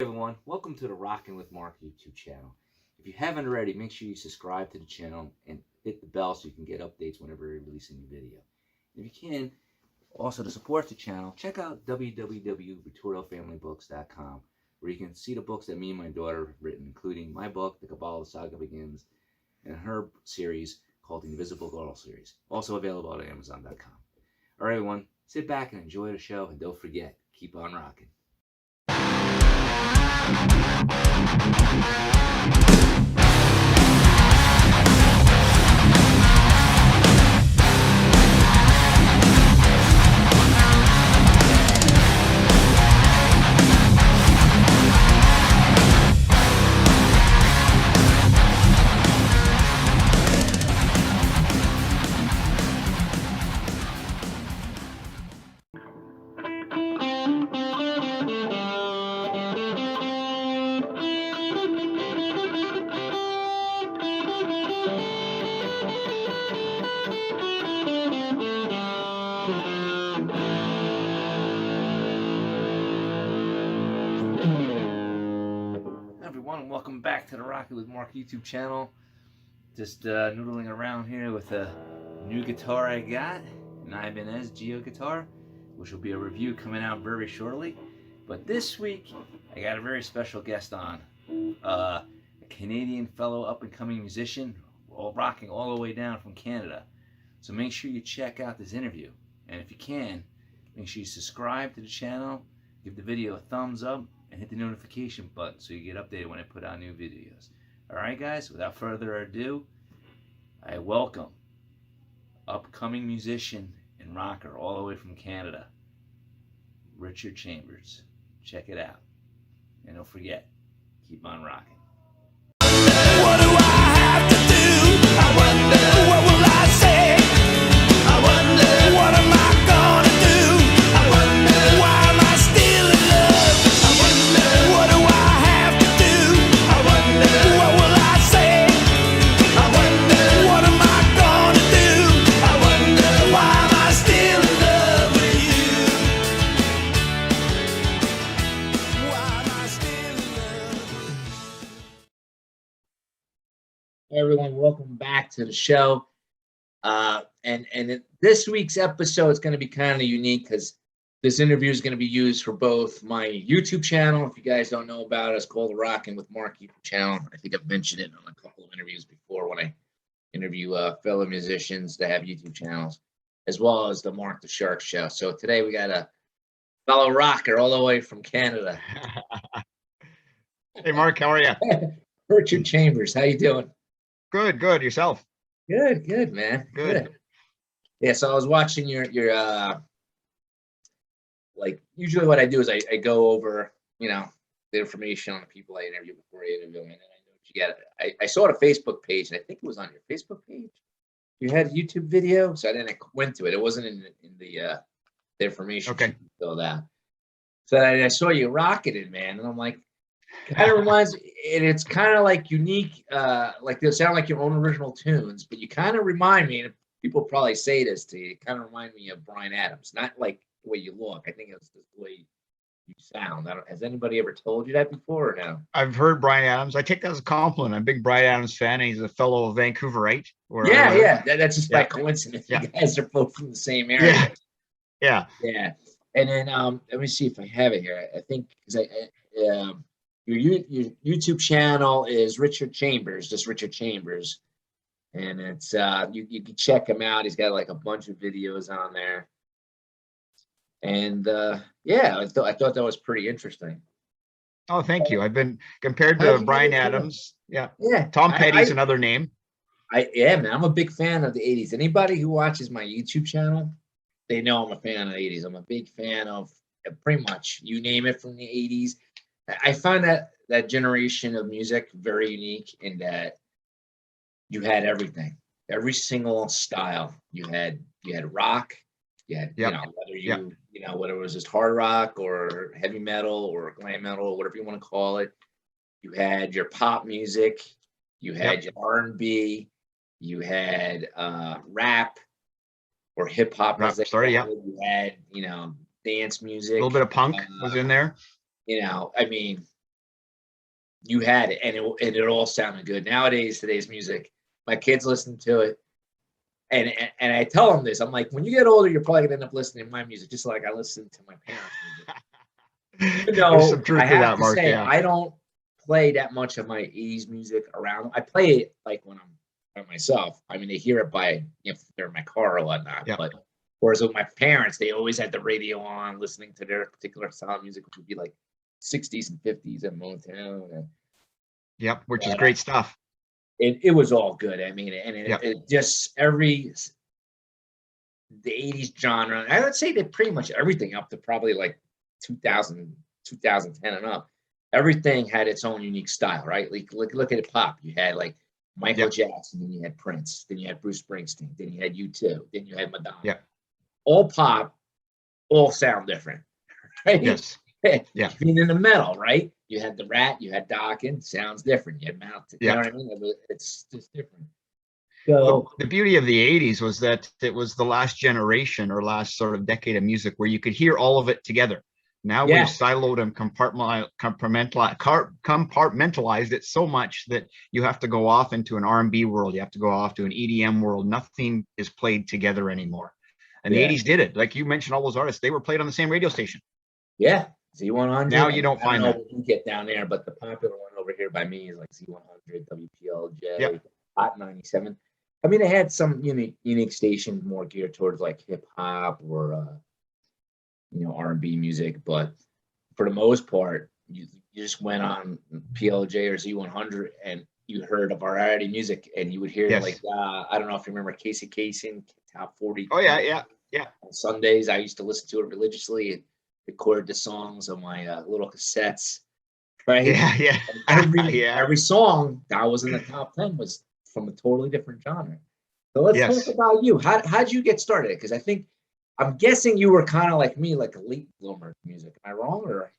Everyone, welcome to the Rockin' with Marc YouTube channel. If you haven't already, make sure you subscribe to the channel and hit the bell so you can get updates whenever we release a new video. If you can, also to support the channel, check out www.ritortofamilybooks.com, where you can see the books that me and my daughter have written, including my book, The Kabbalah Saga Begins, and her series called the Invisible Girl series, also available at Amazon.com. All right, everyone, sit back and enjoy the show, and don't forget, keep on rocking. Everyone, welcome back to the Rockin' with Marc YouTube channel. Just noodling around here with a new guitar I got, an Ibanez Geo guitar, which will be a review coming out very shortly. But this week, I got a very special guest on, a Canadian fellow up-and-coming musician, rocking all the way down from Canada. So make sure you check out this interview, and if you can, make sure you subscribe to the channel, give the video a thumbs up, and hit the notification button so you get updated when I put out new videos. Alright guys, without further ado, I welcome upcoming musician and rocker all the way from Canada, Richard Chambers. Check it out. And don't forget, keep on rocking. What do I have to do? I wonder, what will I say? I wonder, what am I gonna do? I wonder, why am I still in love? I wonder, what do I have to do? I wonder, what will I say? I wonder, what am I gonna do? I wonder, why am I still in love with you? Why am I still in love? Hey everyone, welcome back to the show. This week's episode is going to be kind of unique because this interview is going to be used for both my YouTube channel. If you guys don't know about it, it's called the Rockin' with Marc YouTube channel. I think I've mentioned it on a couple of interviews before when I interview fellow musicians that have YouTube channels, as well as the Marc the Shark show. So today we got a fellow rocker all the way from Canada. Hey, Marc, how are you? Richard Chambers, how you doing? Good, good. Yourself? Good, man. Good. Yeah, so I was watching your like usually what I do is I go over, the information on the people I interview before I interview them, and then I know what you got. I saw a Facebook page, and I think it was on your Facebook page. You had a YouTube video, so I didn't went to it. It wasn't in the information Okay. sheet filled out. So I saw you rocketed, man, and I'm like, kind of reminds, and it's kind of like unique, like they sound like your own original tunes, but you kind of remind me, and people probably say this to you, kind of remind me of Bryan Adams, not like the way you look. I think it's just the way you sound. Has anybody ever told you that before or no? I've heard Bryan Adams. I take that as a compliment. I'm a big Bryan Adams fan, and he's a fellow Vancouverite. Yeah. That's just by coincidence. Yeah. You guys are both from the same area. Yeah. And then let me see if I have it here. I think because your YouTube channel is Richard Chambers, just Richard Chambers, and it's you can check him out. He's got like a bunch of videos on there, and I thought that was pretty interesting. Oh, thank you. I've been compared to Bryan Adams. Yeah. Tom Petty's another name. Man, I'm a big fan of the 80s. Anybody who watches my YouTube channel, they know I'm a fan of the 80s. I'm a big fan of pretty much you name it from the 80s. I find that generation of music very unique in that you had everything, every single style. You had rock, you had whether it was just hard rock or heavy metal or glam metal or whatever you want to call it. You had your pop music, you had your R&B, you had rap or hip hop. You had dance music. A little bit of punk was in there. I mean, you had it, and it all sounded good. Nowadays, today's music, my kids listen to it, and I tell them this. I'm like, when you get older, you're probably gonna end up listening to my music, just like I listened to my parents' music. You There's some know, truth I to have that, to Mark. say, Yeah. I don't play that much of my 80s music around. I play it like when I'm by myself. I mean, they hear it by if they're in my car or whatnot. Yep. But whereas with my parents, they always had the radio on, listening to their particular style of music, which would be like 60s and 50s and Motown. And, Yep, which is great stuff. it was all good. I mean, and Yep. it just the 80s genre. I would say that pretty much everything up to probably like 2000, 2010 and up. Everything had its own unique style, right? Like look at it pop. You had like Michael Jackson, then you had Prince, then you had Bruce Springsteen, then you had U2, then you had Madonna. Yeah. All pop, all sound different, right? Yes. Yeah. Being in the metal, right? You had the Rat, you had Dokken, sounds different. You had Mountain, you know what I mean? It's just different. So the beauty of the 80s was that it was the last generation or last sort of decade of music where you could hear all of it together. Now we've siloed and compartmentalized it so much that you have to go off into an R&B world. You have to go off to an EDM world. Nothing is played together anymore. And the 80s did it. Like you mentioned, all those artists, they were played on the same radio station. Yeah. Z100. Now you don't find that. You get down there, but the popular one over here by me is like Z100, WPLJ, Yep. Hot 97. I mean, they had some unique stations more geared towards like hip hop or R&B music, but for the most part, you just went on PLJ or Z100 and you heard a variety of music, and you would hear like I don't know if you remember Casey Kasem Top 40. Oh yeah. On Sundays, I used to listen to it religiously and record the songs on my little cassettes. Right? Yeah. Every song that was in the top 10 was from a totally different genre. So let's talk about you. How'd you get started? Because I'm guessing you were kind of like me, like a late bloomer music. Am I wrong or?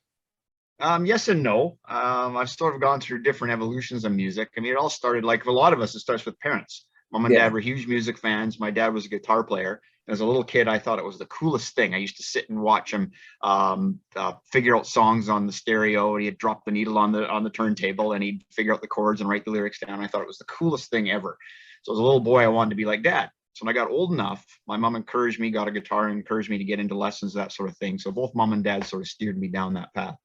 Yes and no. I've sort of gone through different evolutions of music. I mean, it all started like for a lot of us, it starts with parents. Mom and dad were huge music fans. My dad was a guitar player. As a little kid, I thought it was the coolest thing. I used to sit and watch him figure out songs on the stereo, and he'd drop the needle on the turntable, and he'd figure out the chords and write the lyrics down. I thought it was the coolest thing ever. So as a little boy, I wanted to be like Dad. So when I got old enough, my mom encouraged me, got a guitar, and encouraged me to get into lessons, that sort of thing. So both mom and dad sort of steered me down that path.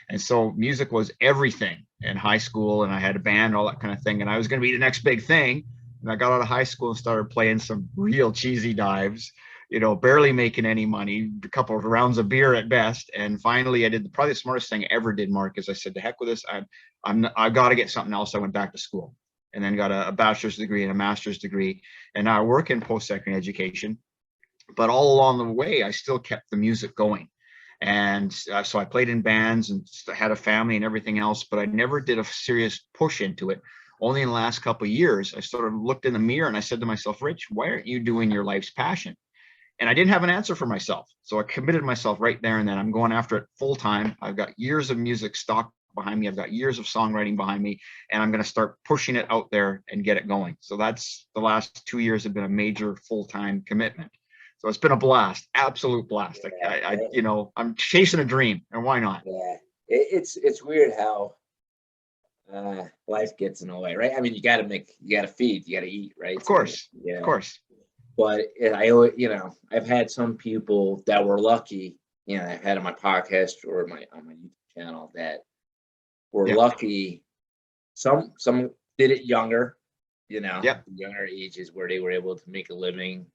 And so music was everything in high school, and I had a band, all that kind of thing. And I was going to be the next big thing. And I got out of high school and started playing some real cheesy dives, barely making any money, a couple of rounds of beer at best. And finally, I did probably the smartest thing I ever did, Mark, is I said, to heck with this. I got to get something else. I went back to school and then got a bachelor's degree and a master's degree. And now I work in post-secondary education. But all along the way, I still kept the music going. And so I played in bands and had a family and everything else, but I never did a serious push into it. Only in the last couple of years, I sort of looked in the mirror and I said to myself, Rich, why aren't you doing your life's passion? And I didn't have an answer for myself. So I committed myself right there and then. I'm going after it full time. I've got years of music stock behind me. I've got years of songwriting behind me, and I'm going to start pushing it out there and get it going. So that's the last 2 years have been a major full-time commitment. So it's been a blast, absolute blast. I'm chasing a dream, and why not? Yeah, it's weird how life gets in the way, right? I mean, you got to feed, you got to eat, right? Of course, yeah. Of course. But I always, I've had some people that were lucky, I've had on my podcast or on my YouTube channel that were lucky. Some did it younger, younger ages where they were able to make a living,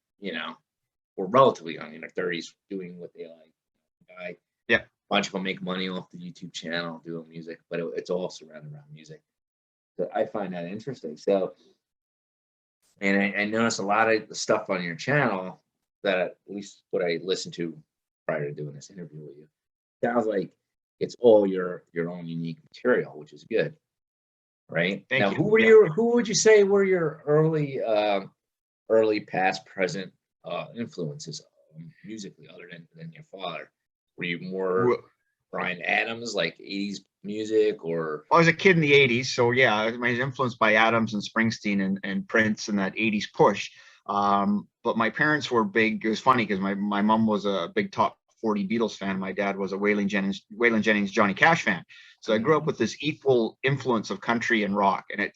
or relatively young in their 30s doing what they like. A bunch of them make money off the YouTube channel doing music, but it's all surrounded around music. So I find that interesting. So, and I noticed a lot of the stuff on your channel that at least what I listened to prior to doing this interview with you, sounds like it's all your own unique material, which is good, right? Thank you. Who would you say were your early past, present influences musically, other than your father? Were you more Bryan Adams, like 80s music, or? I was a kid in the 80s, so yeah, I was influenced by Adams and Springsteen and Prince and that 80s push. But my parents were big. It was funny because my mom was a big top 40 Beatles fan. My dad was a Waylon Jennings, Johnny Cash fan. So I grew up with this equal influence of country and rock, and it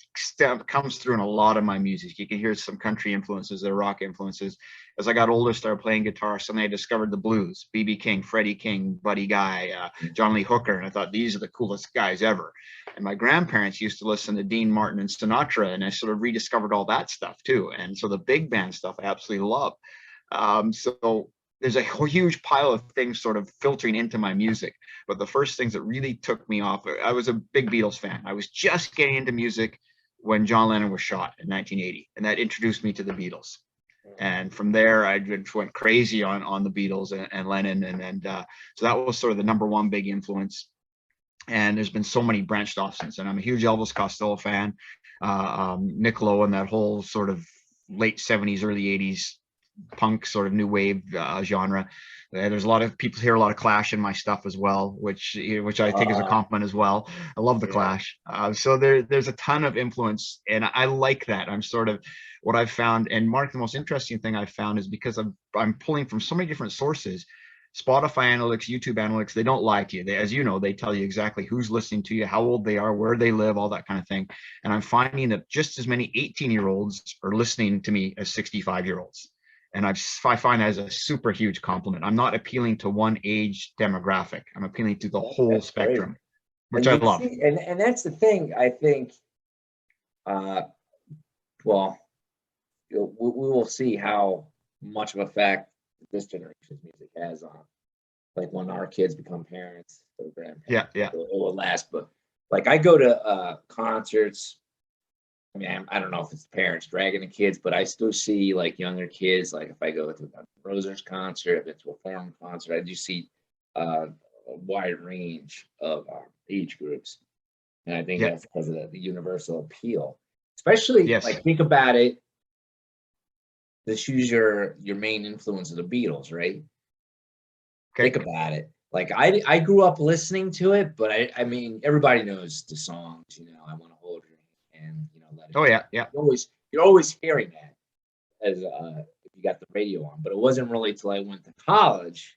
comes through in a lot of my music. You can hear some country influences, there are rock influences. As I got older, started playing guitar. Suddenly I discovered the blues, B.B. King, Freddie King, Buddy Guy, John Lee Hooker, and I thought these are the coolest guys ever. And my grandparents used to listen to Dean Martin and Sinatra, and I sort of rediscovered all that stuff too. And so the big band stuff I absolutely love. So there's a huge pile of things sort of filtering into my music. But the first things that really took me off, I was a big Beatles fan. I was just getting into music when John Lennon was shot in 1980, and that introduced me to the Beatles. And from there, I just went crazy on the Beatles and Lennon, and so that was sort of the number one big influence. And there's been so many branched off since. And I'm a huge Elvis Costello fan, Nick Lowe, and that whole sort of late 70s, early 80s punk sort of new wave genre. There's a lot of people hear a lot of Clash in my stuff as well, which I think is a compliment as well. I love the Clash. So there's a ton of influence, and I like that. I'm sort of what I've found. And Mark, the most interesting thing I've found is because I'm pulling from so many different sources. Spotify analytics, YouTube analytics, they don't lie to you. They, as you know, they tell you exactly who's listening to you, how old they are, where they live, all that kind of thing. And I'm finding that just as many 18-year-olds are listening to me as 65-year-olds. And I find that as a super huge compliment. I'm not appealing to one age demographic. I'm appealing to the whole spectrum, which I love. See, and that's the thing, I think, well, we will see how much of a fact this generation's music has on, like, when our kids become parents or grandparents. Yeah. It will last. But like, I go to concerts. I mean, I don't know if it's parents dragging the kids, but I still see like younger kids. Like if I go to a Rosers concert, if it's a foreign concert, I do see a wide range of age groups. And I think that's because of the universal appeal. Especially, like, think about it. This is your main influence of the Beatles, right? Okay. Think about it. Like I grew up listening to it, but I mean, everybody knows the songs, you know, I Want to Hold Your Hand, you know, Let It Go. Yeah. You're always hearing that as if you got the radio on. But it wasn't really till I went to college,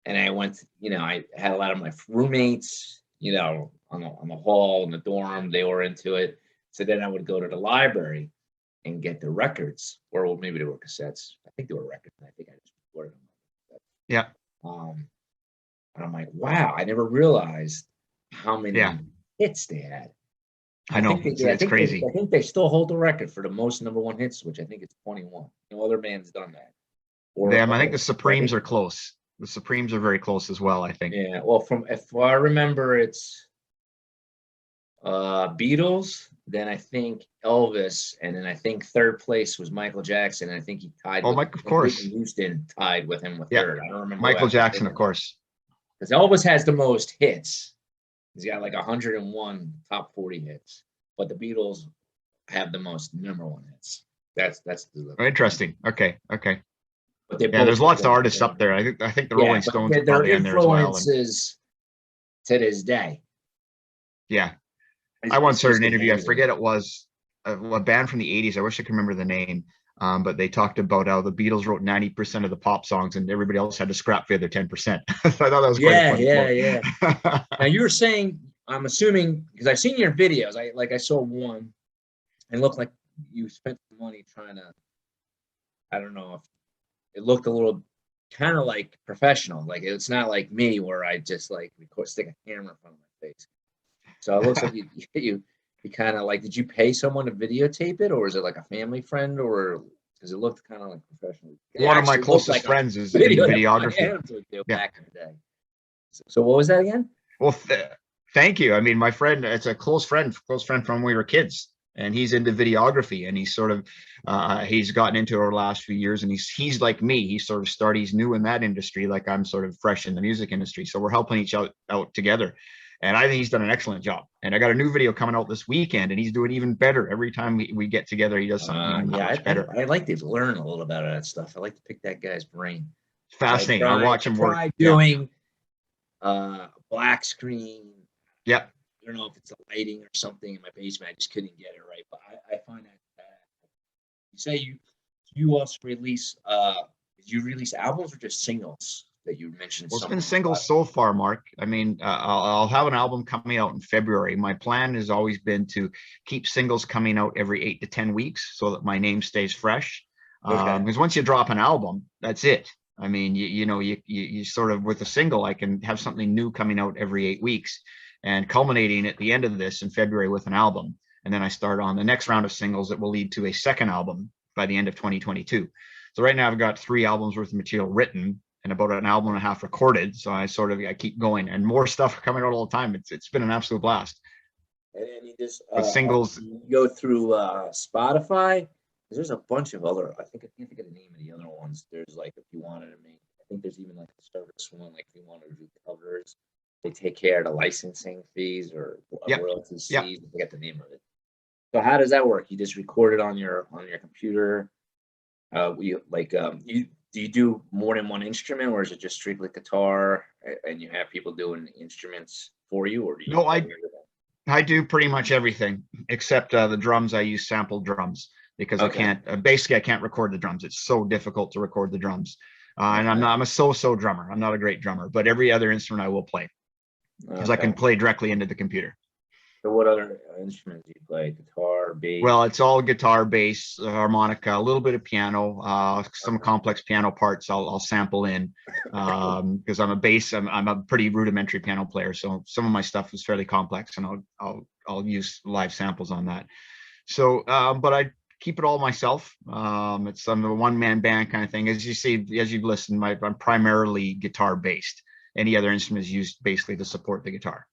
and I went to, you know, I had a lot of my roommates, you know, on the hall in the dorm, they were into it. So then I would go to the library and get the records, or maybe they were cassettes. I think they were records. I think I just recorded them. Yeah. And I'm like, wow, I never realized how many hits they had. I know, it's crazy. I think they still hold the record for the most #1 hits, which I think it's 21. No other band's done that. I think the Supremes are close. The Supremes are very close as well, I think. Yeah, well, if I remember, it's Beatles, then I think Elvis, and then I think third place was Michael Jackson, and I think he tied. Of course. Houston tied with him with third. I don't remember. Michael Jackson, of course. Because Elvis has the most hits. He's got like 101 top 40 hits, but the Beatles have the most #1 hits. That's the interesting. Okay. But there's lots of artists up there. I think the Rolling Stones are probably in there as well. Influences to this day. Yeah. I once heard an interview, I forget it was a band from the 80s. I wish I could remember the name. But they talked about how the Beatles wrote 90% of the pop songs and everybody else had to scrap the other 10%. So I thought that was quite funny. Yeah. Now you were saying, I'm assuming, because I've seen your videos, I saw one, and it looked like you spent money trying to, I don't know, if it looked a little kind of like professional. Like, it's not like me where I just like stick a camera in front of my face. So it looks like you kind of like, did you pay someone to videotape it, or is it like a family friend, or because it looked kind of like professional? One of my closest friends is in videography. Back in the day. So what was that again? Well, thank you. I mean, my friend, it's a close friend from when we were kids, and he's into videography, and he's sort of he's gotten into it over the last few years, and he's like me. He's sort of started. He's new in that industry, like I'm sort of fresh in the music industry. So we're helping each out together. And I think he's done an excellent job. And I got a new video coming out this weekend, and he's doing even better. Every time we get together, he does something much better. I like to learn a little about that stuff. I like to pick that guy's brain. Fascinating. I watch him work. Doing black screen. Yeah. I don't know if it's the lighting or something in my basement. I just couldn't get it right. But I find that you say you also release you release albums or just singles? that you mentioned? Well, it's something been singles so far, Mark. I mean, I'll have an album coming out in February. My plan has always been to keep singles coming out every 8 to 10 weeks so that my name stays fresh. Okay. Because once you drop an album, that's it. I mean, you sort of, with a single, I can have something new coming out every 8 weeks, and culminating at the end of this in February with an album. And then I start on the next round of singles that will lead to a second album by the end of 2022. So right now I've got 3 albums worth of material written and about an album and a half recorded. So I keep going, and more stuff coming out all the time. It's been an absolute blast. And then you just With singles, you go through Spotify. There's a bunch of other. I can't think of the name of the other ones. There's like, if you wanted to make, I think there's even like a service one, like if you wanted to do covers, they take care of the licensing fees or royalties. Yep. I forget the name of it. So how does that work? You just record it on your computer. Do you do more than one instrument, or is it just strictly guitar and you have people doing instruments for you? Or do you? No, I do pretty much everything except the drums. I use sampled drums because I can't, basically I can't record the drums. It's so difficult to record the drums. And I'm a so-so drummer. I'm not a great drummer, but every other instrument I will play because I can play directly into the computer. So what other instruments do you play? Guitar, bass? Well, it's all guitar, bass, harmonica, a little bit of piano, some complex piano parts I'll sample in because I'm a pretty rudimentary piano player. So some of my stuff is fairly complex, and I'll use live samples on that. So, but I keep it all myself. I'm a one-man band kind of thing. As you see, as you've listened, I'm primarily guitar based. Any other instrument is used basically to support the guitar.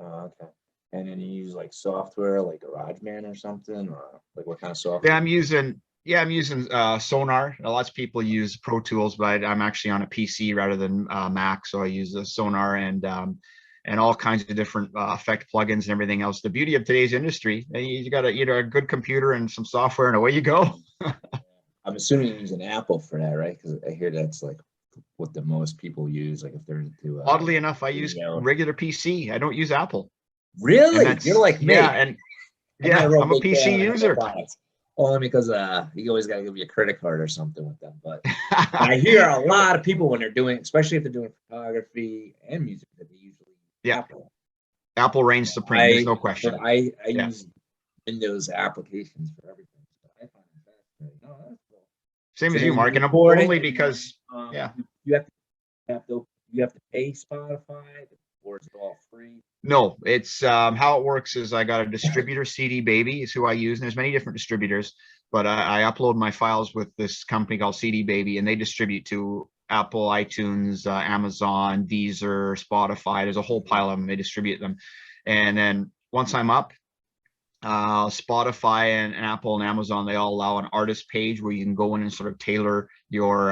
Okay. And then you use like software like GarageBand or something, or like what kind of software? I'm using Sonar. Lots of people use Pro Tools, but I'm actually on a PC rather than Mac, so I use the Sonar and all kinds of different effect plugins and everything else. The beauty of today's industry, you got a good computer and some software, and away you go. I'm assuming you use an Apple for that, right? Because I hear that's like what the most people use, like if they're into. Oddly enough, I use regular PC. I don't use Apple. Really? You're like me. Yeah, I'm a PC user. Only because you always got to give you a credit card or something with them. But I hear a lot of people when they're doing, especially if they're doing photography and music, that they usually Apple reigns supreme. There's no question. But I use Windows applications for everything. So I find it fascinating. No, that's cool. Same as you, Mark, and only because you have to pay Spotify, or is it all free? No, it's how it works is I got a distributor, CD Baby is who I use, and there's many different distributors, but I upload my files with this company called CD Baby, and they distribute to Apple, iTunes, Amazon, Deezer, Spotify. There's a whole pile of them. They distribute them, and then once I'm up, Spotify and Apple and Amazon, they all allow an artist page where you can go in and sort of tailor your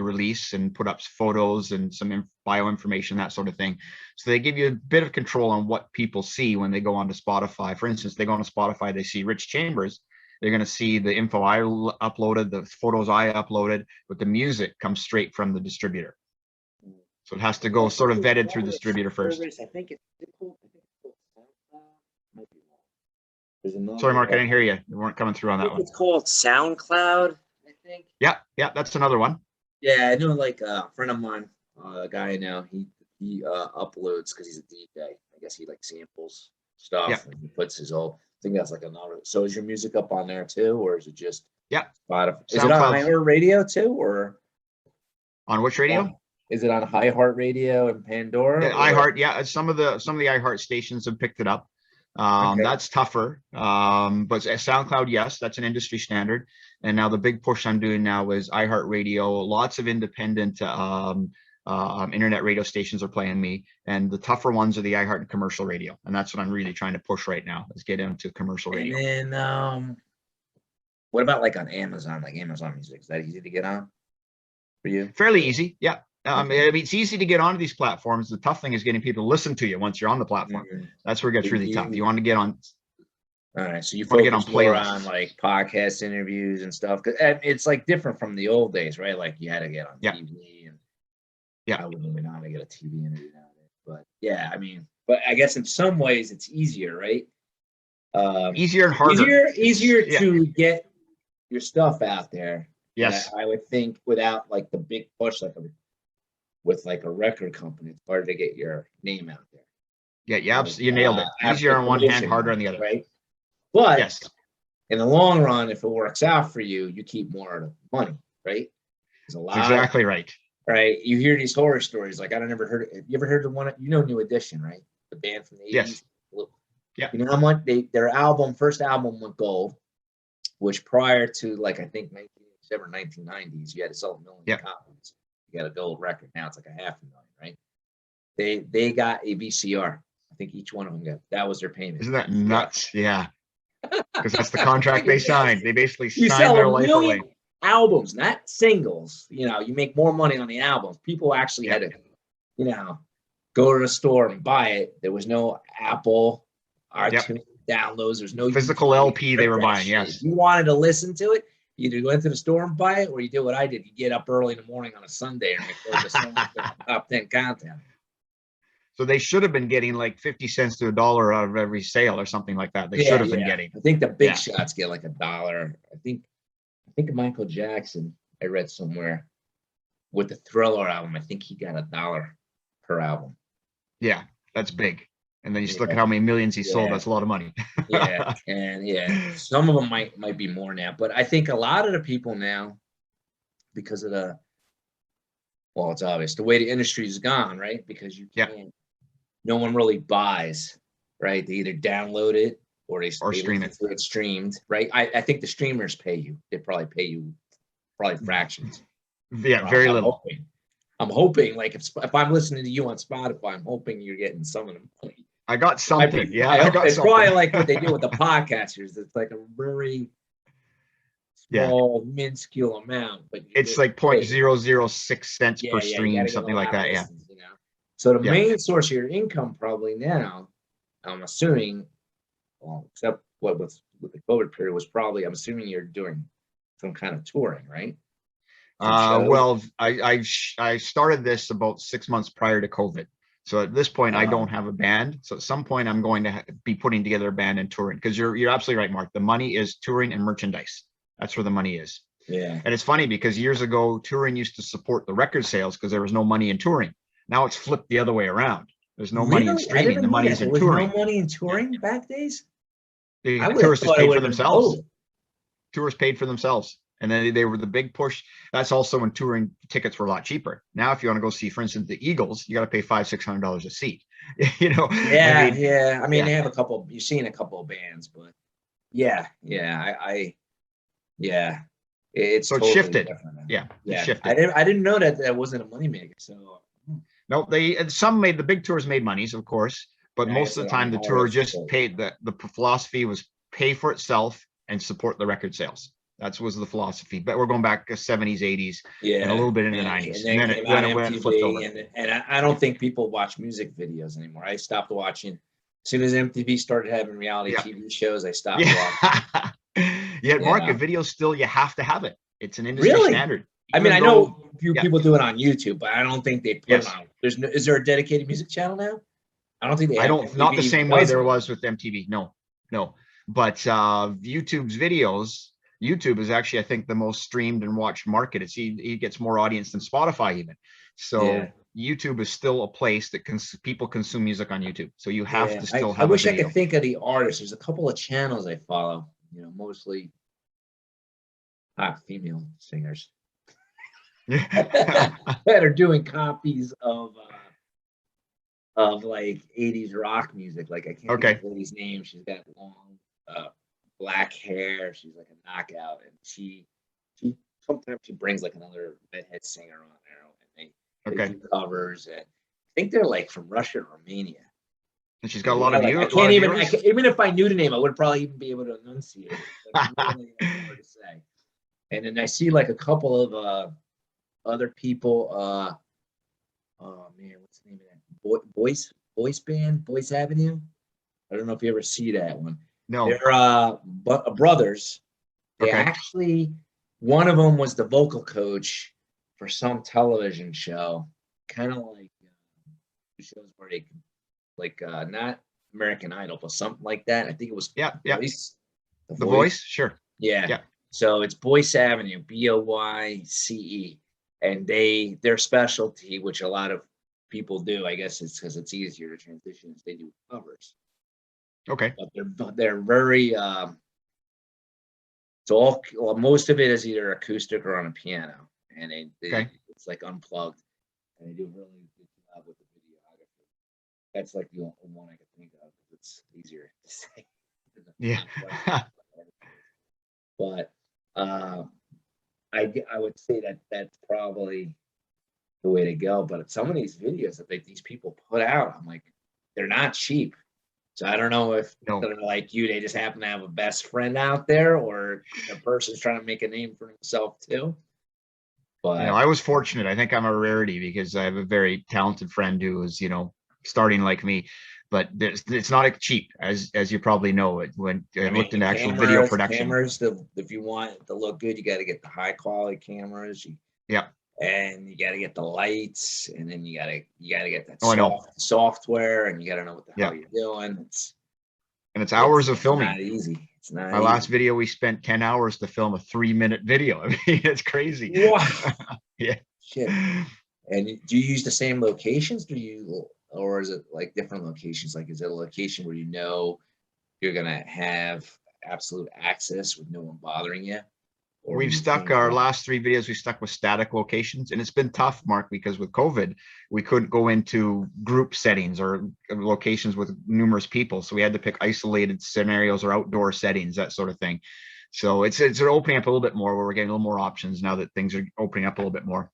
release and put up photos and some bio information, that sort of thing. So they give you a bit of control on what people see when they go onto Spotify. For instance, they go onto Spotify, they see Rich Chambers. They're going to see the info I uploaded, the photos I uploaded, but the music comes straight from the distributor. So it has to go sort of vetted through the distributor first. I think it's called. Sorry, Mark, I didn't hear you. You weren't coming through on that one. It's called SoundCloud, I think. Yeah, that's another one. Yeah, I know, like a friend of mine, a guy I know, he uploads because he's a DJ. I guess he like samples stuff and he puts his own. I think that's like another. So is your music up on there too, or is it just Spotify? Is it on iHeartRadio too, or on which radio? Is it on iHeartRadio and Pandora? iHeart, some of the iHeart stations have picked it up. That's tougher, but SoundCloud, yes, that's an industry standard. And now the big push I'm doing now is iHeartRadio. Lots of independent internet radio stations are playing me, and the tougher ones are the iHeart and commercial radio, and that's what I'm really trying to push right now, is get into commercial radio. And then what about like on Amazon, like Amazon Music? Is that easy to get on for you? Fairly easy, yeah. I mean, it's easy to get onto these platforms. The tough thing is getting people to listen to you once you're on the platform. That's where it gets really tough. You want to get on. All right, so you focus more on like podcast interviews and stuff. Cause it's like different from the old days, right? Like you had to get on TV, and I wouldn't even know how to get a TV interview nowadays. But yeah, I mean, but I guess in some ways it's easier, right? Easier and harder. Easier to get your stuff out there. Yes, I would think without like the big push, like with like a record company, it's harder to get your name out there. Yeah, you nailed it. Easier on one hand, harder on the other. Right. But yes, in the long run, if it works out for you, you keep more of the money, right? There's a lot. That's exactly right. Right. You hear these horror stories. Like, I don't ever heard. You ever heard the one? You know, New Edition, right? The band from the 80s. Yes. Yeah. You know how much their first album went gold, which prior to like I think 1987 or 1990s, you had to sell 1 million copies. You got a gold record. Now it's like 500,000, right? They got a VCR. I think each one of them got that was their payment. Isn't that nuts? Yeah. Because that's the contract they signed. They basically you signed sell their 1 life million away. albums, not singles. You know, you make more money on the albums. People actually had to, you know, go to the store and buy it. There was no Apple iTunes downloads. There's no physical LP they were buying. Yes. If you wanted to listen to it, you either went to the store and buy it, or you did what I did. You get up early in the morning on a Sunday and record the song for top 10 content. So they should have been getting like 50 cents to $1 out of every sale or something like that. They should have been getting. I think the big shots get like $1. I think Michael Jackson, I read somewhere, with the Thriller album, I think he got $1 per album. Yeah, that's big. And then you just look at how many millions he sold. That's a lot of money. And some of them might be more now. But I think a lot of the people now, because of it's obvious the way the industry is gone, right? Because you can't. No one really buys, right? They either download it or they stream it. It's streamed, right? I think the streamers pay you. They probably pay you fractions. Yeah, very little. I'm hoping, like if I'm listening to you on Spotify, I'm hoping you're getting some of the money. I got something. It's probably like what they do with the podcasters. It's like a very small, minuscule amount, but it's like 0.006 cents per stream, something like that. Listens, you know? So the main source of your income probably now, I'm assuming, well, except what with the COVID period was probably, I'm assuming you're doing some kind of touring, right? Well, I started this about 6 months prior to COVID. So at this point, I don't have a band. So at some point, I'm going to be putting together a band and touring, because you're absolutely right, Mark. The money is touring and merchandise. That's where the money is. Yeah. And it's funny because years ago, touring used to support the record sales because there was no money in touring. Now it's flipped the other way around. There's no money in streaming. The money's in touring. No money in touring back days? The tourists paid for themselves. Tourists paid for themselves. And then they were the big push. That's also when touring tickets were a lot cheaper. Now, if you want to go see, for instance, the Eagles, you got to pay $500-600 a seat. You know? I mean, they have a couple. You've seen a couple of bands, but it's so totally it shifted. Yeah, it shifted. I didn't know that wasn't a moneymaker. So no, the big tours made monies, of course, but most of the time the tour just paid. The philosophy was pay for itself and support the record sales. That was the philosophy. But we're going back to 70s, 80s, and a little bit in the 90s. And then it went flipped over. And I don't think people watch music videos anymore. I stopped watching. As soon as MTV started having reality TV shows, I stopped watching. Mark, a video still, you have to have it. It's an industry standard. I mean, I know a few people do it on YouTube, but I don't think they put it on. Is there a dedicated music channel now? I don't think they have. Not the same way there was with MTV. No. But YouTube's videos, YouTube is actually, I think, the most streamed and watched market. He gets more audience than Spotify even. So YouTube is still a place that people consume music on YouTube. So you have to still have. I wish I could think of the artists. There's a couple of channels I follow. You know, mostly female singers that are doing copies of like 80s rock music. Like I can't think of the lady's name. She's got long black hair. She's like a knockout, and she sometimes she brings like another redhead singer on there, and they do covers. And I think they're like from Russia or Romania. And she's got a lot of viewers. Even if I knew the name, I would probably even be able to enunciate it. Like, really hard to say. And then I see like a couple of other people. Oh man, what's the name of that? Boys Band, Boys Avenue. I don't know if you ever see that one. No. They're brothers. They actually, one of them was the vocal coach for some television show, kind of like shows where they like not American Idol, but something like that. I think it was Voice. The Voice, sure. Yeah. So it's Boyce Avenue, Boyce. and their specialty, which a lot of people do, I guess it's because it's easier to transition, is they do covers. Okay. But they're very well, most of it is either acoustic or on a piano, and Okay. it's like unplugged, and they do a really good job with the videography. That's like the only one I can think of. It's easier to say. Yeah. But I would say that that's probably the way to go. But some of these videos that these people put out, I'm like, they're not cheap. So I don't know if No. they're like you, they just happen to have a best friend out there, or the person's trying to make a name for himself too. But You know, I was fortunate. I think I'm a rarity because I have a very talented friend who is, you know, starting like me. But it's not cheap, as you probably know. When I looked into actual video production. Cameras, if you want it to look good, you got to get the high quality cameras. Yeah. And you got to get the lights, and then you got to get that I know. software, and you got to know what the hell you're doing. It's hours of filming. Not easy. It's not. My last video, we spent 10 hours to film a 3-minute video. I mean, it's crazy. Wow. Yeah. Shit. And do you use the same locations? Or is it like different locations? Like, is it a location where you know you're gonna have absolute access with no one bothering you? Or We've stuck our last 3 videos, we stuck with static locations, and it's been tough, Mark, because with COVID, we couldn't go into group settings or locations with numerous people. So we had to pick isolated scenarios or outdoor settings, that sort of thing. So it's opening up a little bit more, where we're getting a little more options now that things are opening up a little bit more.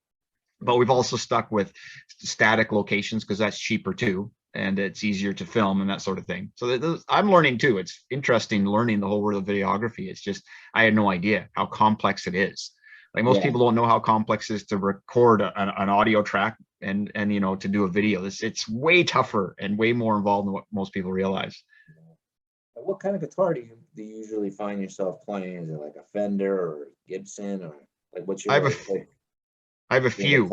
But we've also stuck with static locations because that's cheaper too, and it's easier to film and that sort of thing. So I'm learning too. It's interesting learning the whole world of videography. It's just, I had no idea how complex it is. Like most people don't know how complex it is to record an audio track and you know, to do a video. It's way tougher and way more involved than what most people realize. What kind of guitar do you usually find yourself playing? Is it like a Fender or Gibson, or like what's your? I have a few.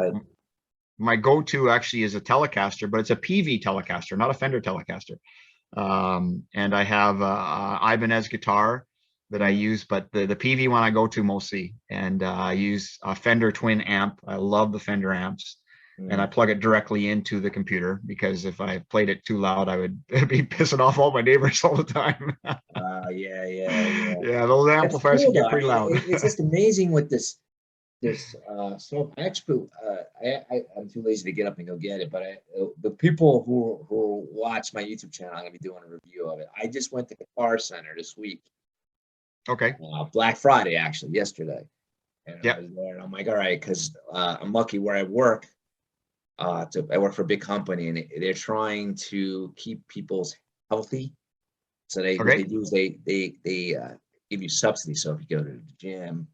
My go-to actually is a Telecaster, but it's a PV Telecaster, not a Fender Telecaster. And I have a Ibanez guitar that I use, but the PV one I go to mostly. And I use a Fender twin amp. I love the Fender amps. And I plug it directly into the computer, because if I played it too loud, I would be pissing off all my neighbors all the time. Yeah, those amplifiers can get pretty loud. It's just amazing with this. So actually, I'm too lazy to get up and go get it. But the people who watch my YouTube channel, I'm gonna be doing a review of it. I just went to Guitar Center this week. Okay. Black Friday, actually, yesterday. And I was there, and I'm like, all right, because I'm lucky where I work. I work for a big company, and they're trying to keep people healthy. So what they do is they give you subsidies. So if you go to the gym,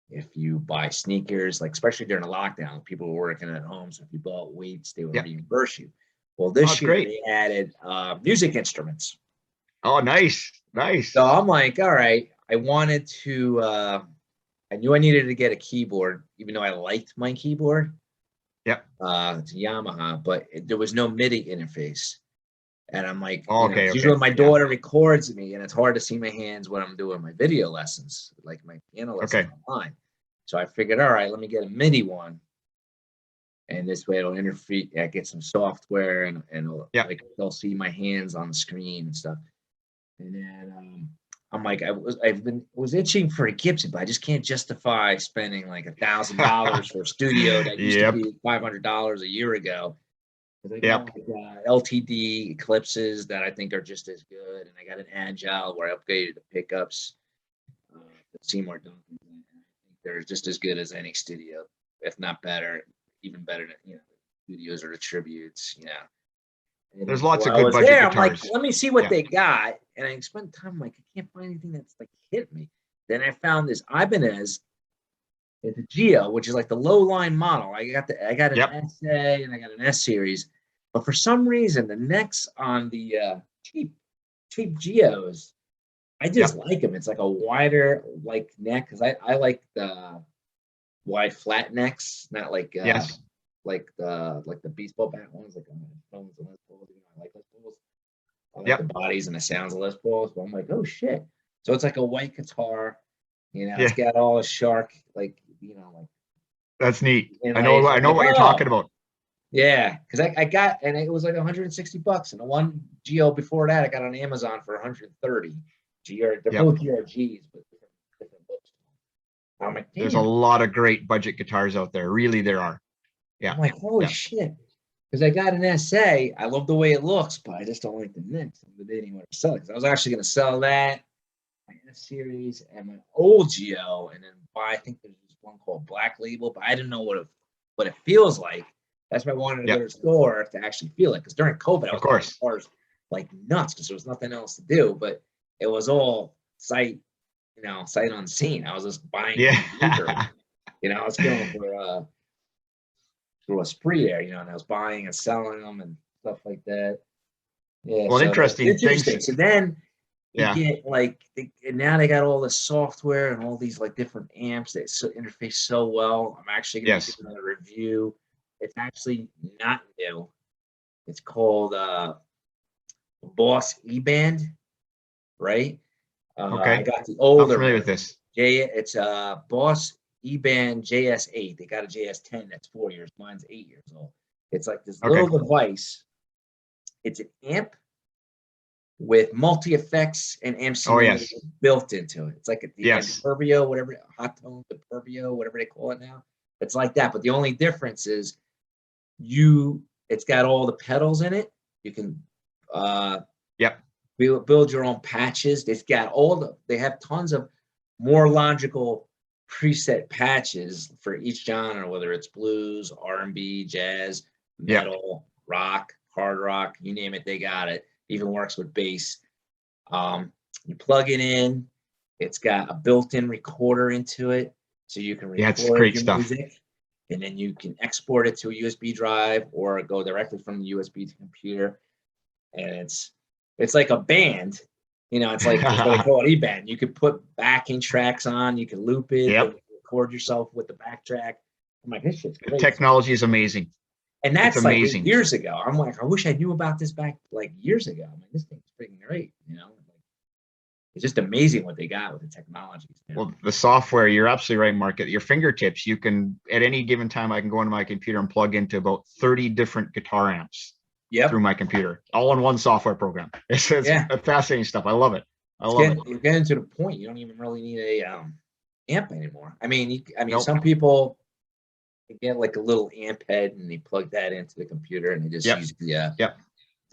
if you buy sneakers, like especially during the lockdown, people were working at home. So if you bought weights, they would reimburse you. Well, this year they added music instruments. Oh, nice. So I'm like, all right, I wanted to, I knew I needed to get a keyboard, even though I liked my keyboard. It's a Yamaha, but there was no MIDI interface. And I'm like, usually my daughter records me, and it's hard to see my hands when I'm doing my video lessons, like my piano lessons online. So I figured, all right, let me get a MIDI one, and this way it'll interfere. I get some software, and like they'll see my hands on the screen and stuff. And then I'm like, I was itching for a Gibson, but I just can't justify spending like $1,000 for a studio that used to be $500 a year ago. I got like, LTD Eclipses that I think are just as good, and I got an Agile where I upgraded the pickups. The Seymour Duncan, I think they're just as good as any studio, if not better, even better than studios or the tributes. And there's lots of good budget guitars. I'm like, let me see what they got, and I spent time like I can't find anything that's like hit me. Then I found this Ibanez. It's a Geo, which is like the low line model. I got an SA and I got an S series, but for some reason the necks on the cheap Geos, I just like them. It's like a wider like neck, because I like the wide flat necks, not like like the baseball bat ones, like I like Les Pauls. I like the bodies and the sounds of Les Pauls. But I'm like, oh shit! So it's like a white guitar. It's got all the shark like That's neat. And I know like, I'm what like, you're oh, talking about. yeah, because I got, and it was like $160, and the one Geo before that I got on Amazon for 130. They're Yep. both GRGs, but different books. I'm like, There's a damn. lot of great budget guitars out there. Really, there are. Yeah. I'm like, holy Yeah. shit. Because I got an SA. I love the way it looks, but I just don't like the mix. And they didn't want to sell it. 'Cause I was actually going to sell that, my S series, and my old Geo, and then buy, I think there's this one called Black Label, but I didn't know what it feels like. That's why I wanted to go to the store to actually feel it. Because during COVID, I was buying guitars like nuts because there was nothing else to do. But it was all sight unseen. I was just buying. Yeah. I was going through a spree there, and I was buying and selling them and stuff like that. Yeah. Well, so interesting things. So then you Yeah. get and now they got all the software and all these like different amps that interface so well. I'm actually going to do another review. It's actually not new. It's called Boss E-Band, right? Okay. I got the older. I'm familiar with this. Yeah, it's Boss E-Band JS8. They got a JS10 that's 4 years. Mine's 8 years old. It's like this little device. It's an amp with multi-effects and MC built into it. It's like a Superbio, whatever, hot tone Superbio, whatever they call it now. It's like that, but the only difference is it's got all the pedals in it. You can build your own patches. It's got they have tons of more logical preset patches for each genre, whether it's blues, R&B, jazz, metal, rock, hard rock, you name it, they got it. Even works with bass. You plug it in. It's got a built-in recorder into it, so you can record it's great your stuff. music, and then you can export it to a USB drive or go directly from the USB to computer. And it's like a band. It's like what they call it, E-band. You could put backing tracks on. You can loop it. And record yourself with the backtrack. I'm like, this shit's great. The technology is amazing. And that's amazing. Like years ago. I'm like, I wish I knew about this back like years ago. I'm like, this thing's freaking great. It's just amazing what they got with the technologies. Well, the software, you're absolutely right, Mark. At your fingertips, you can, at any given time, I can go into my computer and plug into about 30 different guitar amps through my computer, all in one software program. It's fascinating stuff. I love it. You're getting to the point you don't even really need a amp anymore. I mean, some people get like a little amp head and they plug that into the computer and they just use the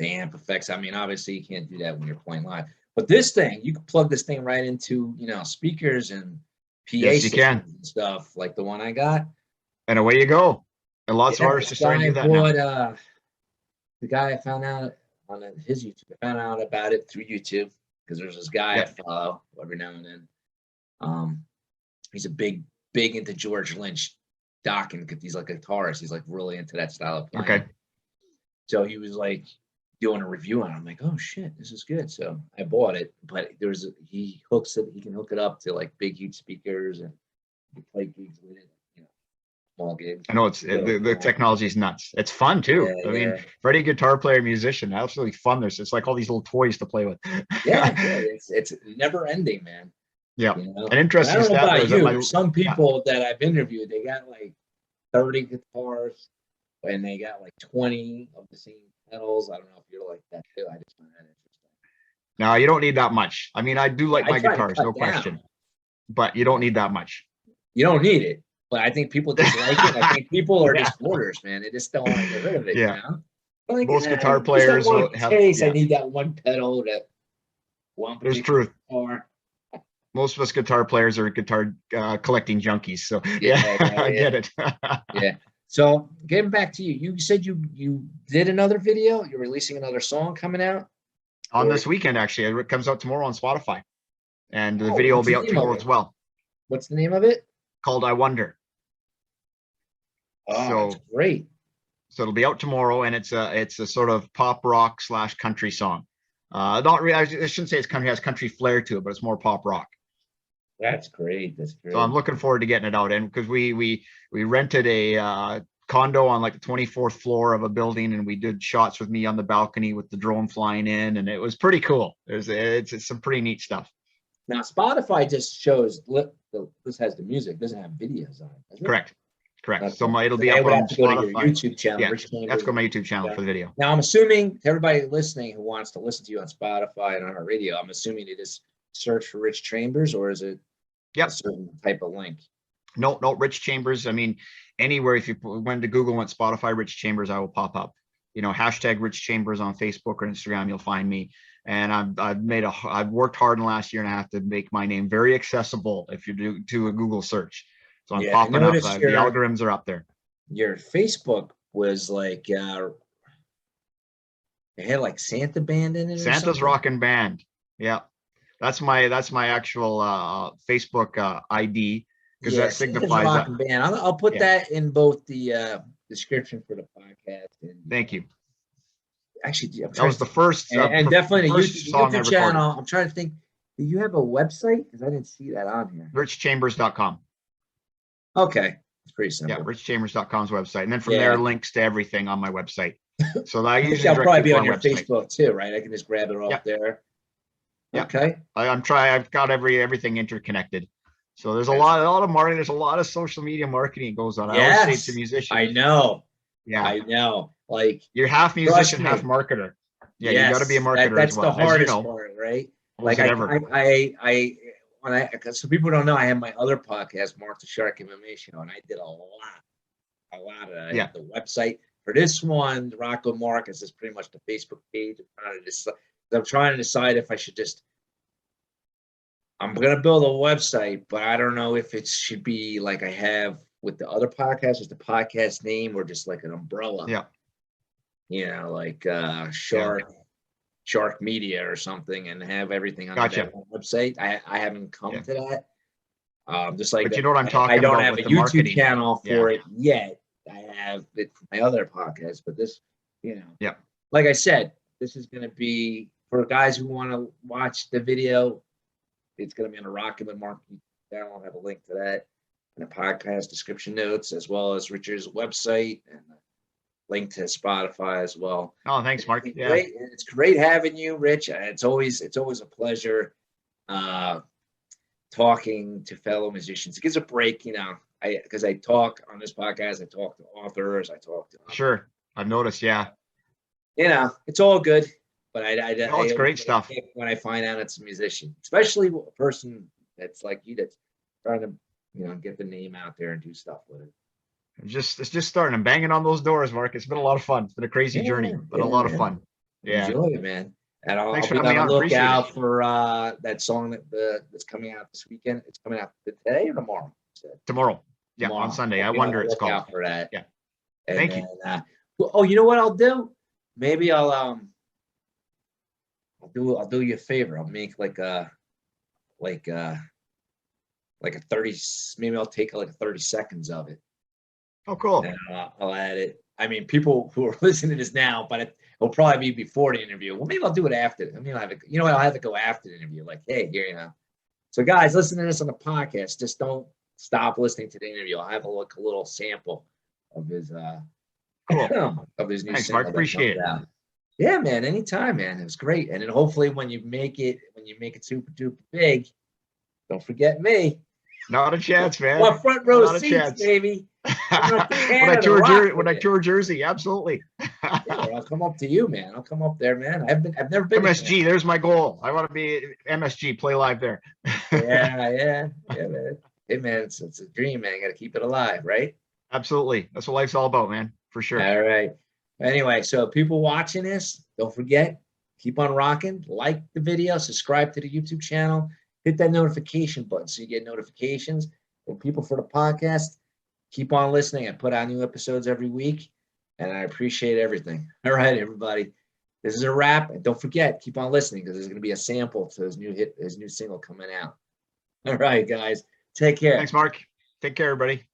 amp effects. I mean, obviously you can't do that when you're playing live. But this thing, you can plug this thing right into, speakers and PA systems and stuff like the one I got. And away you go. And lots of artists are starting to do that now. The guy I found out on his YouTube, I found out about it through YouTube because there's this guy I follow every now and then. He's a big into George Lynch, dokken. He's like a guitarist. He's like really into that style of playing. Okay. So he was like doing a review on it. I'm like, oh shit, this is good. So I bought it, but he can hook it up to like big huge speakers and you play gigs with it, small gigs. I know the technology is nuts. It's fun too. I mean, for any guitar player, musician, absolutely fun. It's like all these little toys to play with. It's never ending, man. Yeah. An interesting stat. I don't know about you. Some people that I've interviewed, they got like 30 guitars and they got like 20 of the same pedals. I don't know if you're like that too. I just find that interesting. No, you don't need that much. I mean, I do like my guitars, no question. But you don't need that much. You don't need it. But I think people just like it. I think people are just hoarders, man. They just don't want to get rid of it. Like, most guitar players will have. I need that one pedal, that one. There's truth. Most of us guitar players are guitar collecting junkies. So I get it. So getting back to you, you said you did another video. You're releasing another song coming out on this weekend. Actually, it comes out tomorrow on Spotify, and the video will be out tomorrow as well. What's the name of it? Called "I Wonder." Oh, that's great. So it'll be out tomorrow, and it's a sort of pop rock / country song. Not really. I shouldn't say it's country. It has country flair to it, but it's more pop rock. That's great. That's great. So I'm looking forward to getting it out, and because we rented a condo on like the 24th floor of a building, and we did shots with me on the balcony with the drone flying in, and it was pretty cool. It's some pretty neat stuff. Now Spotify just shows this has the music, doesn't have videos on it. Correct. Correct. Okay. So it'll So be they up would on have to go to your Spotify. YouTube channel, Yeah, Rich Chambers. That's go to my YouTube channel for the video. Now, I'm assuming to everybody listening who wants to listen to you on Spotify and on our radio, I'm assuming they just search for Rich Chambers, or is it Yep. a certain type of link? No, Rich Chambers. I mean, anywhere, if you went to Google, went Spotify, Rich Chambers, I will pop up. You know, hashtag Rich Chambers on Facebook or Instagram, you'll find me. And I've worked hard in the last year and a half to make my name very accessible if you do a Google search. So I'm popping up. The algorithms are up there. Your Facebook was like, it had like Santa Band in it. Santa's Rockin' Band. Yeah. That's my actual Facebook ID, because that signifies that. Band. I'll put that in both the description for the podcast. And thank you. Actually, that was the first and definitely the YouTube channel. I'm trying to think. Do you have a website? Because I didn't see that on here. richchambers.com. Okay, it's pretty simple. Yeah, richchambers.com's website, and then from there links to everything on my website. So that usually I'll probably be on your website. Facebook too, right? I can just grab it off there. Yeah. Okay. I've got everything interconnected. So there's a lot of marketing. There's a lot of social media marketing goes on. Yes. I always say to musicians. I know. Yeah. I know. Like, you're half musician, half marketer. Yeah, you got to be a marketer that's as well. the hardest part, right? Like so people don't know, I have my other podcast, Marc the Shark MMA Show, and I did a lot of that. I have the website for this one, Rocco Marcus, is pretty much the Facebook page. I'm trying to decide if I should I'm going to build a website, but I don't know if it should be like I have with the other podcasts, is the podcast name or just like an umbrella. Yeah. You know, like Shark Media or something, and have everything on that website. I haven't come to that. Just like, but you know what I'm talking about. I don't have a YouTube channel for it yet. I have it for my other podcast, but this, like I said, this is going to be for guys who want to watch the video. It's going to be on the Rockin' with Marc channel. I'll have a link to that in the podcast description notes, as well as Richard's website and a link to Spotify as well. Oh, thanks, Marc. Yeah. Great. It's great having you, Rich. It's always a pleasure talking to fellow musicians. It gives a break, because I talk on this podcast. I talk to authors. I talk to Sure. I've noticed. Yeah. It's all good. But it's great stuff. When I find out it's a musician, especially a person that's like you, that's trying to, get the name out there and do stuff with it. It's just starting and banging on those doors, Marc. It's been a lot of fun. It's been a crazy journey, but a lot of fun. Yeah. Enjoy it, man. And I'll be on the lookout for that song that's coming out this weekend. It's coming out today or tomorrow? Tomorrow. Yeah, tomorrow. On Sunday. I wonder it's called. For that. Yeah. And Thank you. You know what I'll do? Maybe I'll do you a favor. I'll make like a 30. Maybe I'll take like 30 seconds of it. Oh, cool. And I'll add it. I mean, people who are listening to this now, but it'll probably be before the interview. Well, maybe I'll do it after. I'll have it. I'll have to go after the interview. Like, hey, here, So, guys, listen to this on the podcast. Just don't stop listening to the interview. I'll have a little sample of his cool. of his new. Thanks, Marc. Appreciate it. Yeah, man. Anytime, man. It was great. And then hopefully when you make it super duper big, don't forget me. Not a chance, man. My front row seats, baby. When I tour Jersey, absolutely. I'll come up to you, man. I'll come up there, man. I've never been. MSG, there's my goal. I want to be MSG, play live there. yeah, man. Hey, man, it's a dream, man. You got to keep it alive, right? Absolutely. That's what life's all about, man. For sure. All right. Anyway, so people watching this, don't forget, keep on rocking. Like the video, subscribe to the YouTube channel, hit that notification button so you get notifications. And people for the podcast, keep on listening. I put out new episodes every week, and I appreciate everything. All right, everybody. This is a wrap. And don't forget, keep on listening because there's going to be a sample to his new single coming out. All right, guys. Take care. Thanks, Marc. Take care, everybody.